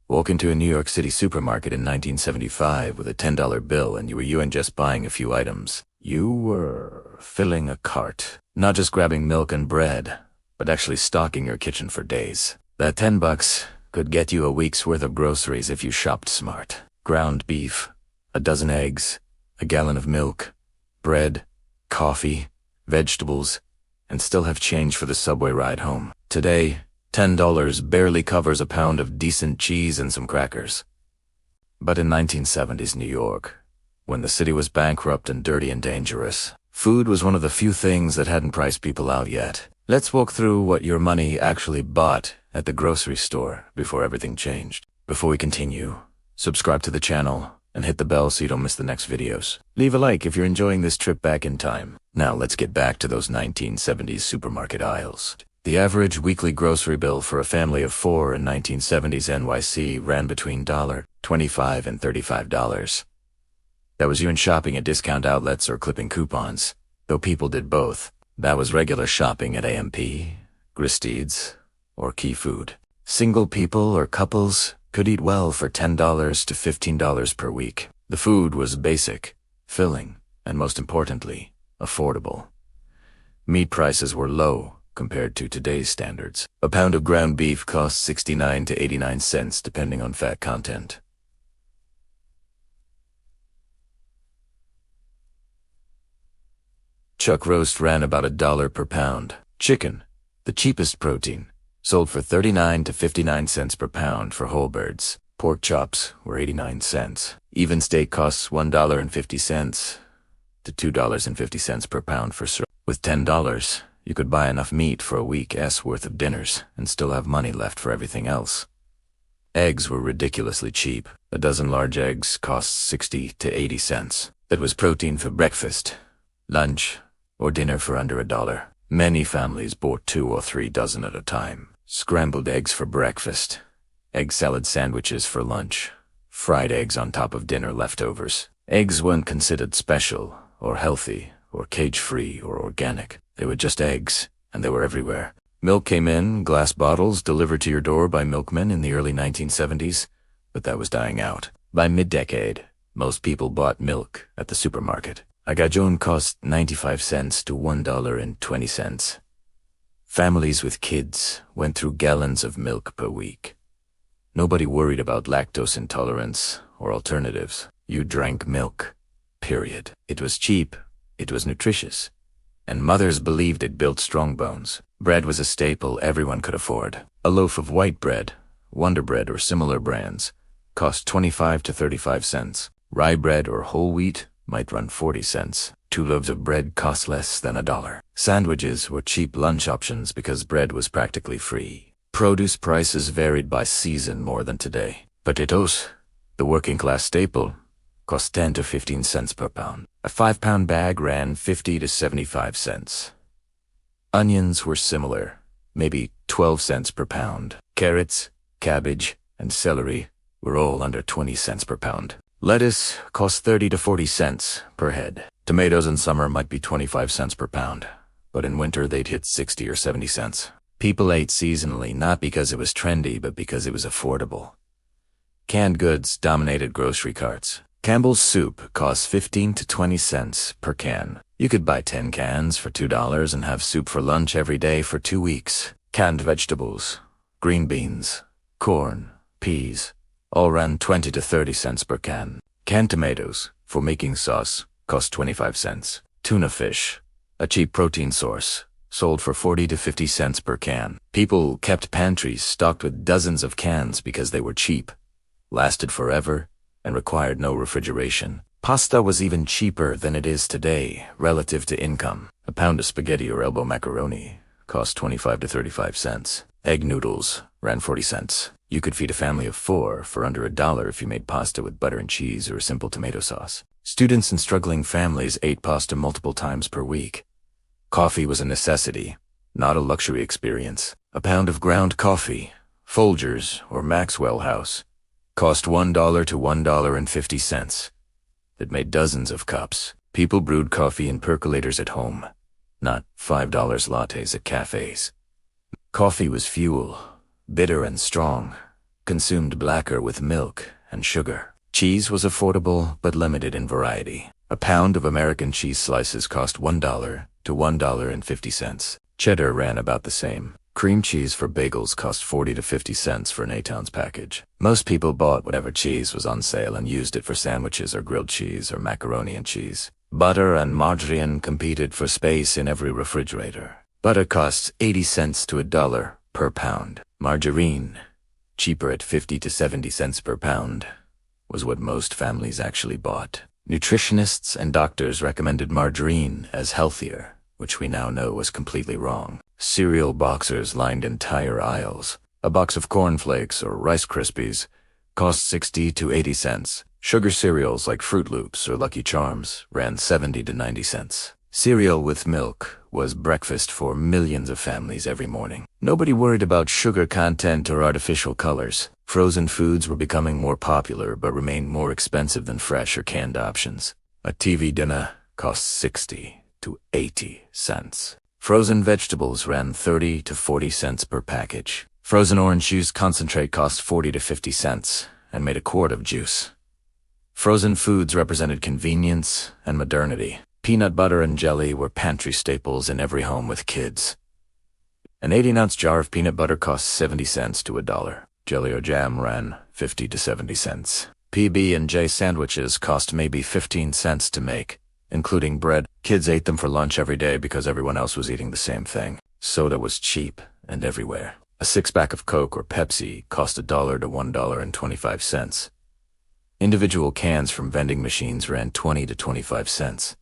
Walk into a New York City supermarket in 1975 with a $10 bill and you weren't just buying a few items. You were filling a cart. Not just grabbing milk and bread, but actually stocking your kitchen for days. That $10 could get you a week's worth of groceries if you shopped smart. Ground beef, a dozen eggs, a gallon of milk, bread, coffee, vegetables, and still have change for the subway ride home. Today, $10 barely covers a pound of decent cheese and some crackers. But in 1970s New York, when the city was bankrupt and dirty and dangerous, food was one of the few things that hadn't priced people out yet. Let's walk through what your money actually bought at the grocery store before everything changed. Before we continue, subscribe to the channel and hit the bell so you don't miss the next videos. Leave a like if you're enjoying this trip back in time. Now let's get back to those 1970s supermarket aisles. The average weekly grocery bill for a family of 4 in 1970s NYC ran between $25 and $35. That was you in shopping at discount outlets or clipping coupons, though people did both. That was regular shopping at A&P, Gristedes, or Key Food. Single people or couples could eat well for $10 to $15 per week. The food was basic, filling, and most importantly, affordable. Meat prices were low compared to today's standards. A pound of ground beef cost 69 to 89 cents depending on fat content. Chuck roast ran about $1 per pound. Chicken, the cheapest protein, sold for 39 to 59 cents per pound for whole birds. Pork chops were 89 cents. Even steak costs $1.50 to $2.50 per pound for sirloin. With $10, you could buy enough meat for a week's worth of dinners and still have money left for everything else. Eggs were ridiculously cheap. A dozen large eggs cost 60 to 80 cents. That was protein for breakfast, lunch, or dinner for under $1. Many families bought 2 or 3 dozen at a time. Scrambled eggs for breakfast, egg salad sandwiches for lunch, fried eggs on top of dinner leftovers. Eggs weren't considered special, or healthy, or cage-free, or organic. They were just eggs, and they were everywhere. Milk came in glass bottles delivered to your door by milkmen in the early 1970s, but that was dying out. By mid-decade, most people bought milk at the supermarket. A gallon cost 95 cents to $1.20. Families with kids went through gallons of milk per week. Nobody worried about lactose intolerance or alternatives. You drank milk, period. It was cheap, it was nutritious, and mothers believed it built strong bones. Bread was a staple everyone could afford. A loaf of white bread, Wonder Bread or similar brands, cost 25 to 35 cents. Rye bread or whole wheat might run 40 cents. 2 loaves of bread cost less than $1. Sandwiches were cheap lunch options because bread was practically free. Produce prices varied by season more than today. Potatoes, the working class staple, cost 10 to 15 cents per pound. A 5-pound bag ran 50 to 75 cents. Onions were similar, maybe 12 cents per pound. Carrots, cabbage, and celery were all under 20 cents per pound. Lettuce cost 30 to 40 cents per head. Tomatoes in summer might be 25 cents per pound, but in winter they'd hit 60 or 70 cents. People ate seasonally not because it was trendy, but because it was affordable. Canned goods dominated grocery carts. Campbell's soup cost 15 to 20 cents per can. You could buy 10 cans for $2 and have soup for lunch every day for 2 weeks. Canned vegetables, green beans, corn, peas, all ran 20 to 30 cents per can. Canned tomatoes, for making sauce, cost 25 cents. Tuna fish, a cheap protein source, sold for 40 to 50 cents per can. People kept pantries stocked with dozens of cans because they were cheap, lasted forever, and required no refrigeration. Pasta was even cheaper than it is today relative to income. A pound of spaghetti or elbow macaroni cost 25 to 35 cents. Egg noodles ran 40 cents. You could feed a family of 4 for under $1 if you made pasta with butter and cheese or a simple tomato sauce. Students and struggling families ate pasta multiple times per week. Coffee was a necessity, not a luxury experience. A pound of ground coffee, Folgers or Maxwell House, cost $1 to $1.50. It made dozens of cups. People brewed coffee in percolators at home, not $5 lattes at cafes. Coffee was fuel, bitter and strong, consumed blacker with milk and sugar. Cheese was affordable but limited in variety. A pound of American cheese slices cost $1 to $1.50. Cheddar ran about the same. Cream cheese for bagels cost 40 to 50 cents for an 8-ounce package. Most people bought whatever cheese was on sale and used it for sandwiches or grilled cheese or macaroni and cheese. Butter and margarine competed for space in every refrigerator. Butter costs 80 cents to $1 per pound. Margarine, cheaper at 50 to 70 cents per pound, was what most families actually bought. Nutritionists and doctors recommended margarine as healthier, which we now know was completely wrong. Cereal boxers lined entire aisles. A box of cornflakes or Rice Krispies cost 60 to 80 cents. Sugar cereals like Fruit Loops or Lucky Charms ran 70 to 90 cents. Cereal with milk was breakfast for millions of families every morning. Nobody worried about sugar content or artificial colors. Frozen foods were becoming more popular but remained more expensive than fresh or canned options. A TV dinner cost 60 to 80 cents. Frozen vegetables ran 30 to 40 cents per package. Frozen orange juice concentrate cost 40 to 50 cents and made a quart of juice. Frozen foods represented convenience and modernity. Peanut butter and jelly were pantry staples in every home with kids. An 18-ounce jar of peanut butter cost 70 cents to $1. Jelly or jam ran 50 to 70 cents. PB&J sandwiches cost maybe 15 cents to make, including bread. Kids ate them for lunch every day because everyone else was eating the same thing. Soda was cheap and everywhere. A six-pack of Coke or Pepsi cost $1 to $1.25. Individual cans from vending machines ran 20 to 25 cents.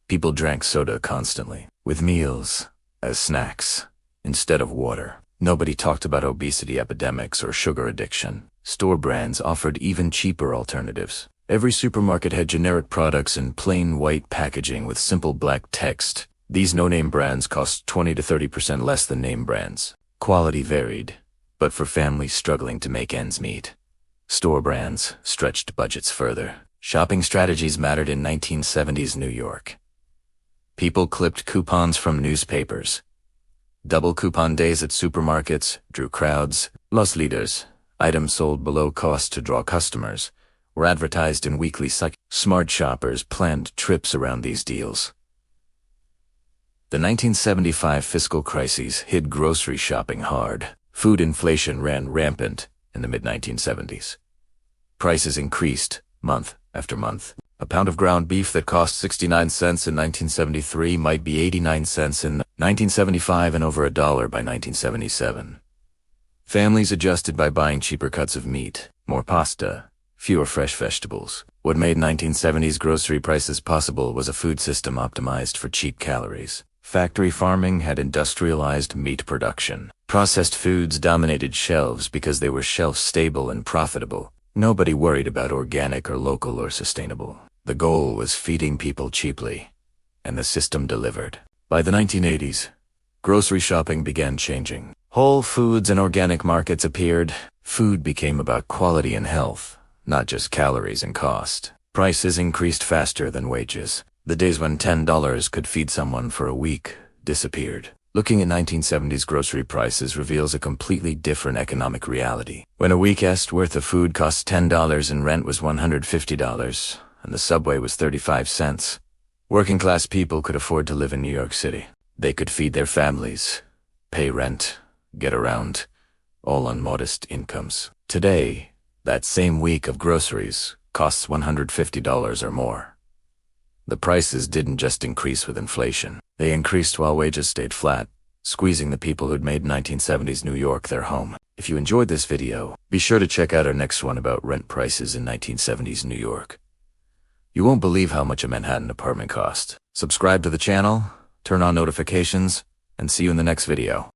People drank soda constantly, with meals as snacks instead of water. Nobody talked about obesity epidemics or sugar addiction. Store brands offered even cheaper alternatives. Every supermarket had generic products in plain white packaging with simple black text. These no-name brands cost 20 to 30% less than name brands. Quality varied, but for families struggling to make ends meet, store brands stretched budgets further. Shopping strategies mattered in 1970s New York. People clipped coupons from newspapers. Double coupon days at supermarkets drew crowds. Los Leaders, items sold below cost to draw customers, were advertised in weekly cycles. Smart shoppers planned trips around these deals. The 1975 fiscal crises hit grocery shopping hard. Food inflation ran rampant in the mid-1970s. Prices increased month after month. A pound of ground beef that cost 69 cents in 1973 might be 89 cents in 1975 and over $1 by 1977. Families adjusted by buying cheaper cuts of meat, more pasta, fewer fresh vegetables. What made 1970s grocery prices possible was a food system optimized for cheap calories. Factory farming had industrialized meat production. Processed foods dominated shelves because they were shelf-stable and profitable. Nobody worried about organic or local or sustainable. The goal was feeding people cheaply, and the system delivered. By the 1980s, grocery shopping began changing. Whole foods and organic markets appeared. Food became about quality and health, not just calories and cost. Prices increased faster than wages. The days when $10 could feed someone for a week disappeared. Looking at 1970s grocery prices reveals a completely different economic reality. When a week's worth of food cost $10 and rent was $150, and the subway was 35 cents, working-class people could afford to live in New York City. They could feed their families, pay rent, get around, all on modest incomes. Today, that same week of groceries costs $150 or more. The prices didn't just increase with inflation. They increased while wages stayed flat, squeezing the people who'd made 1970s New York their home. If you enjoyed this video, be sure to check out our next one about rent prices in 1970s New York. You won't believe how much a Manhattan apartment cost. Subscribe to the channel, turn on notifications, and see you in the next video.